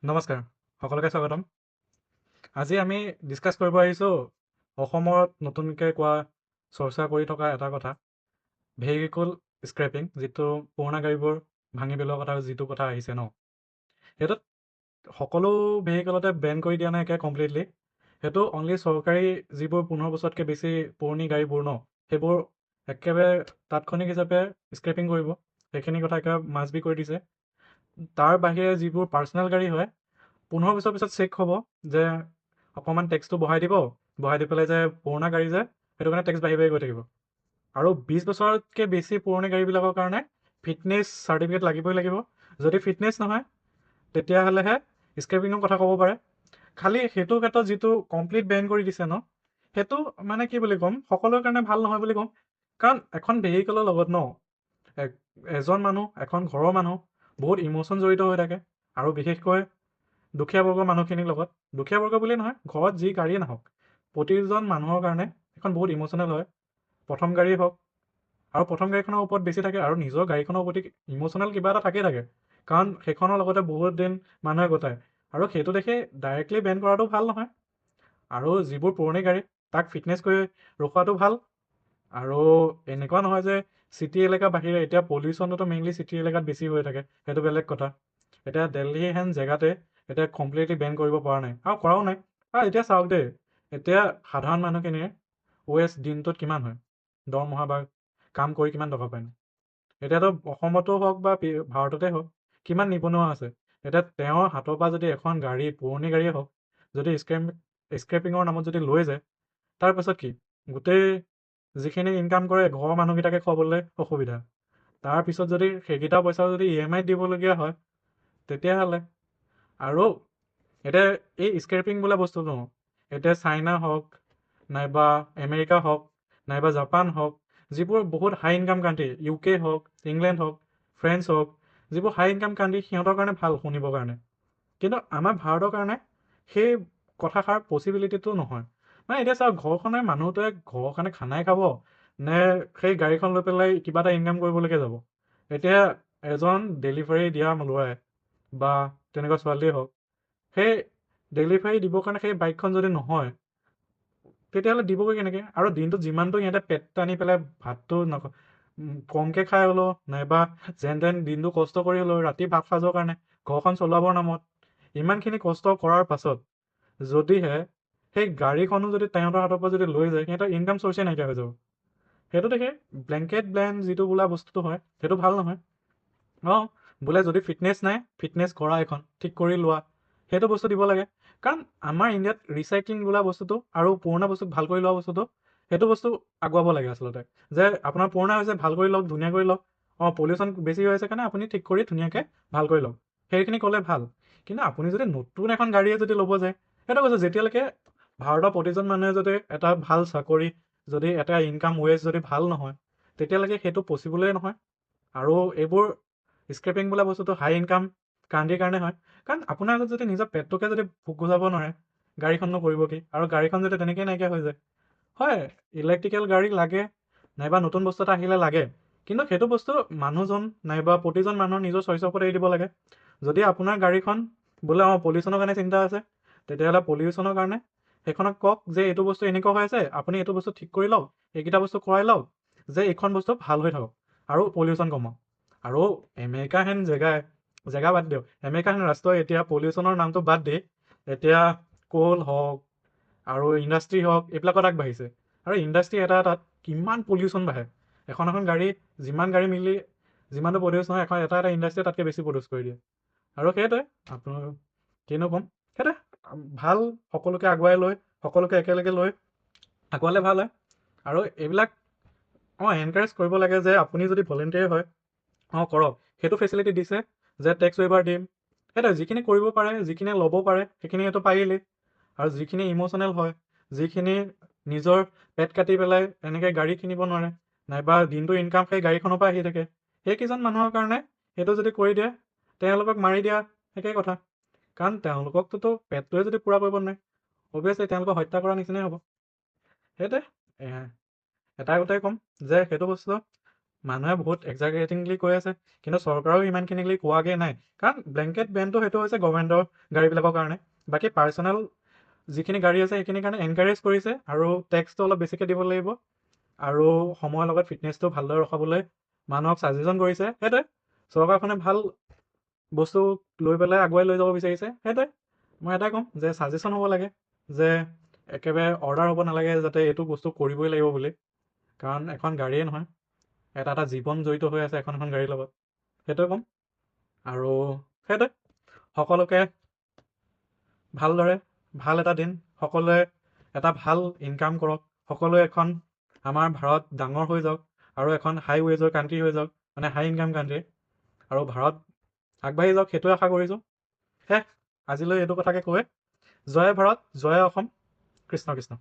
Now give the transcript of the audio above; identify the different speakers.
Speaker 1: নমস্কাৰ, সকলোকে স্বাগতম। আজি আমি ডিছকাছ কৰিব আহিছোঁ অসমত নতুনকৈ চৰ্চা কৰি থকা এটা কথা, ভেহিকল স্ক্ৰেপিং, যিটো পুৰণা গাড়ীবোৰ ভাঙি পেলোৱাৰ কথা যিটো কথা আহিছে ন, সেইটোত সকলো ভেহিকলতে বেন কৰি দিয়া নাই একে কমপ্লিটলি। সেইটো অনলি চৰকাৰী যিবোৰ 15 বছৰতকৈ বেছি পুৰণি গাড়ীবোৰ ন, সেইবোৰ একেবাৰে তাৎক্ষণিক হিচাপে স্ক্ৰেপিং কৰিব। সেইখিনি কথা একেবাৰে মাষ্ট বি কৰি দিছে। তাৰ বাহিৰে যিবোৰ পাৰ্চনেল গাড়ী হয়, 15 বছৰ পিছত চেক হ'ব যে অকণমান টেক্সটো বঢ়াই দি পেলাই যে পুৰণা গাড়ী যে সেইটো কাৰণে টেক্স বাঢ়ি গৈ থাকিব। আৰু 20 বছৰতকৈ বেছি পুৰণি গাড়ীবিলাকৰ কাৰণে ফিটনেছ চাৰ্টিফিকেট লাগিব। যদি ফিটনেছ নহয় তেতিয়াহ'লেহে স্ক্ৰেপিঙৰ কথা ক'ব পাৰে। খালি সেইটো ক্ষেত্ৰত যিটো কমপ্লিট বেন কৰি দিছে ন, সেইটো মানে কি বুলি ক'ম, সকলোৰে কাৰণে ভাল নহয় বুলি ক'ম। কাৰণ এখন ভেহিকলৰ লগত ন, এজন মানুহ, এখন ঘৰৰ মানুহ বহুত ইম'শ্যন জড়িত হৈ থাকে। আৰু বিশেষকৈ দুখীয়া বৰ্গৰ মানুহখিনিৰ লগত, দুখীয়া বৰ্গ বুলিয়ে নহয়, ঘৰত যি গাড়ীয়ে নাহক, প্ৰতিজন মানুহৰ কাৰণে এখন বহুত ইম'শ্যনেল হয়। প্ৰথম গাড়ী হওক, আৰু প্ৰথম গাড়ীখনৰ ওপৰত বেছি থাকে, আৰু নিজৰ গাড়ীখনৰ প্ৰতি ইম'শ্যনেল কিবা এটা থাকে। কাৰণ সেইখনৰ লগতে বহুত দিন মানুহে কটায়, আৰু সেইটো দেখি ডাইৰেক্টলি বেন কৰাটো ভাল নহয়। আৰু যিবোৰ পুৰণি গাড়ী, তাক ফিটনেছ কৰি ৰখোৱাটো ভাল। আৰু এনেকুৱা নহয় যে চিটি এলেকা বাহিৰে, এতিয়া পলিউশ্যনটোতো মেইনলি চিটি এলেকাত বেছি হৈ থাকে, সেইটো বেলেগ কথা। এতিয়া দিল্লী হেন জেগাতে এতিয়া কমপ্লিটলি বেন কৰিব পৰা নাই, আৰু কৰাও নাই। আৰু এতিয়া চাওক দেই, এতিয়া সাধাৰণ মানুহখিনিৰ ৱেজ দিনটোত কিমান হয়, দৰমহা বা কাম কৰি কিমান টকা পায়। এতিয়াতো অসমতো হওক বা ভাৰততে হওক, কিমান নিবনুৱা আছে। এতিয়া তেওঁৰ হাতৰ পৰা যদি এখন গাড়ী, পুৰণি গাড়ীয়ে হওক, যদি স্ক্ৰেপিঙৰ নামত যদি লৈ যায়, তাৰপাছত কি গোটেই যিখিনি ইনকাম কৰে ঘৰৰ মানুহকেইটাকে খুৱাবলৈ অসুবিধা। তাৰপিছত যদি সেইকেইটা পইচা যদি EMI দিবলগীয়া হয়, তেতিয়াহ'লে আৰু এতিয়া এই স্ক্ৰেপিং বোলা বস্তুটো এতিয়া চাইনা হওক, নাইবা আমেৰিকা হওক, নাইবা জাপান হওক, যিবোৰ বহুত হাই ইনকাম কাণ্ট্ৰি, UK হওক, ইংলেণ্ড হওক, ফ্ৰেন্স হওক, যিবোৰ হাই ইনকাম কাণ্ট্ৰি, সিহঁতৰ কাৰণে ভাল শুনিবৰ কাৰণে। কিন্তু আমাৰ ভাৰতৰ কাৰণে সেই কথাষাৰ পচিবিলিটিটো নহয়। মানে এতিয়া চাওক, ঘৰখনে মানুহটোৱে ঘৰৰ কাৰণে খানাই খাব নে সেই গাড়ীখন লৈ পেলাই কিবা এটা ইনকাম কৰিবলৈকে যাব। এতিয়া এজন ডেলিভাৰী দিয়া ল'ৰাই বা তেনেকুৱা ছোৱালীয়ে হওক, সেই ডেলিভাৰী দিবৰ কাৰণে সেই বাইকখন যদি নহয়, তেতিয়াহ'লে দিবগৈ কেনেকৈ? আৰু দিনটোত যিমানটো সিহঁতে পেট টানি পেলাই ভাতটো কমকৈ খাই হ'লেও, নাইবা যেন তেন দিনটো কষ্ট কৰি হ'লেও, ৰাতি ভাত সাজৰ কাৰণে, ঘৰখন চলাবৰ নামত ইমানখিনি কষ্ট কৰাৰ পাছত যদিহে সেই গাড়ীখনো যদি তেহঁতৰ হাতৰ পৰা যদি লৈ যায়, সিহঁতৰ ইনকাম চ'ৰ্চে নাইকিয়া হৈ যাব। সেইটো দেখে ব্লেংকেট ব্লেন যিটো বোলা বস্তুটো হয়, সেইটো ভাল নহয়। বোলে যদি ফিটনেছ নাই, ফিটনেছ কৰা এখন ঠিক কৰি লোৱা, সেইটো বস্তু দিব লাগে। কাৰণ আমাৰ ইণ্ডিয়াত ৰিচাইক্লিং বোলা বস্তুটো আৰু পুৰণা বস্তুক ভাল কৰি লোৱা বস্তুটো, সেইটো বস্তু আগুৱাব লাগে আচলতে। যে আপোনাৰ পুৰণা হৈছে, ভাল কৰি লওক, ধুনীয়া কৰি লওক। পলিউশ্যন বেছি হৈ আছে কাৰণে আপুনি ঠিক কৰি ধুনীয়াকৈ ভাল কৰি লওক, সেইখিনি ক'লে ভাল। কিন্তু আপুনি যদি নতুন এখন গাড়ীয়ে যদি ল'ব যায়, সেইটো কৈছোঁ, যেতিয়ালৈকে ভাৰতৰ প্ৰতিজন মানুহে যদি এটা ভাল চাকৰি, যদি এটা ইনকাম ৱেজ যদি ভাল নহয়, তেতিয়ালৈকে সেইটো পচিবলেই নহয়। আৰু এইবোৰ স্ক্ৰেপিং বোলা বস্তুটো হাই ইনকাম কাণ্ট্ৰিৰ কাৰণে হয়। কাৰণ আপোনাৰ যদি নিজৰ পেটটোকে যদি ভোক গুজাব নোৱাৰে, গাড়ীখননো কৰিব কি? আৰু গাড়ীখন যদি তেনেকেই নাইকিয়া হৈ যায়, হয়, ইলেক্ট্ৰিকেল গাড়ী লাগে, নাইবা নতুন বস্তু এটা আহিলে লাগে। কিন্তু সেইটো বস্তু মানুহজন নাইবা প্ৰতিজন মানুহৰ নিজৰ চইচৰ ওপৰত এৰি দিব লাগে। যদি আপোনাৰ গাড়ীখন বোলে পলিউশ্যনৰ কাৰণে চিন্তা আছে, তেতিয়াহ'লে পলিউশ্যনৰ কাৰণে সেইখনক কওক যে এইটো বস্তু এনেকুৱা হৈ আছে, আপুনি এইটো বস্তু ঠিক কৰি লওক, এইকেইটা বস্তু কৰাই লওক, যে এইখন বস্তু ভাল হৈ থাকক আৰু পলিউশ্যন কমাওক। আৰু আমেৰিকা হেন জেগা বাদ দিয়ক, আমেৰিকা হেন ৰাষ্ট্ৰই এতিয়া পলিউশ্যনৰ নামটো বাদ দি এতিয়া কোল হওক আৰু ইণ্ডাষ্ট্ৰি হওক, এইবিলাকত আগবাঢ়িছে। আৰু ইণ্ডাষ্ট্ৰি এটাত কিমান পলিউশ্যন বাঢ়ে। এখন গাড়ী, যিমান গাড়ী মিলি যিমানটো প্ৰডিউচ নহয়, এটা ইণ্ডাষ্ট্ৰিয়ে তাতকৈ বেছি প্ৰডিউচ কৰি দিয়ে। আৰু সেইটোৱে আপোনাৰ কিনো ক'ম, সেইটোৱে ভাল, সকলোকে আগুৱাই লৈ, সকলোকে একেলগে লৈ আগুৱালে ভাল হয়। আৰু এইবিলাক এনকাৰেজ কৰিব লাগে যে আপুনি যদি ভলেণ্টিয়াৰ হয়, কৰক। সেইটো ফেচিলিটি দিছে যে টেক্স ৱেইভাৰ দিম। সেইটোৱে যিখিনি কৰিব পাৰে, যিখিনি ল'ব পাৰে, সেইখিনি সেইটো পাৰিলেই। আৰু যিখিনি ইম'শ্যনেল হয়, যিখিনি নিজৰ পেট কাটি পেলাই এনেকৈ গাড়ী কিনিব নোৱাৰে, নাইবা দিনটো ইনকাম সেই গাড়ীখনৰ পৰা আহি থাকে, সেইকেইজন মানুহৰ কাৰণে সেইটো যদি কৰি দিয়ে, তেওঁলোকক মাৰি দিয়া একেই কথা। কাৰণ তেওঁলোককতো পেটটোৱে যদি পূৰা কৰিব নোৱাৰে, অভিয়াছলি তেওঁলোকক হত্যা কৰাৰ নিচিনাই হ'ব। সেইটোৱে এটাই কথাই ক'ম যে সেইটো বস্তু মানুহে বহুত এক্সাগেৰেটিংলি কৈ আছে, কিন্তু চৰকাৰেও ইমানখিনিলি কোৱাগৈ নাই। কাৰণ ব্লেংকেট বেনটো সেইটো হৈছে গভৰ্ণমেণ্টৰ গাড়ীবিলাকৰ কাৰণে। বাকী পাৰ্চনেল যিখিনি গাড়ী আছে সেইখিনিৰ কাৰণে এনকাৰেজ কৰিছে, আৰু টেক্সটো অলপ বেছিকৈ দিব লাগিব, আৰু সময়ৰ লগত ফিটনেছটো ভালদৰে ৰখাবলৈ মানুহক ছাজেশ্যন কৰিছে। সেইটোৱে চৰকাৰখনে ভাল বস্তু লৈ পেলাই আগুৱাই লৈ যাব বিচাৰিছে। সেইটোৱে মই এটাই ক'ম যে ছাজেশ্যন হ'ব লাগে, যে একেবাৰে অৰ্ডাৰ হ'ব নালাগে যাতে এইটো বস্তু কৰিবই লাগিব বুলি। কাৰণ এখন গাড়ীয়ে নহয়, এটা এটা জীৱন জড়িত হৈ আছে এখন এখন গাড়ীৰ লগত। সেইটোৱে ক'ম। আৰু সেইটোৱে সকলোকে ভালদৰে ভাল এটা দিন, সকলোৱে এটা ভাল ইনকাম কৰক, সকলোৱে এখন আমাৰ ভাৰত ডাঙৰ হৈ যাওক, আৰু এখন হাই ৱেজৰ কাণ্ট্ৰি হৈ যাওক, মানে হাই ইনকাম কাণ্ট্ৰি, আৰু ভাৰত আগবাঢ়ি যাওক, সেইটোৱে আশা কৰিছোঁ। আজিলৈ এইটো কথাকে কৈ জয় ভাৰত, জয় অসম, কৃষ্ণ কৃষ্ণ।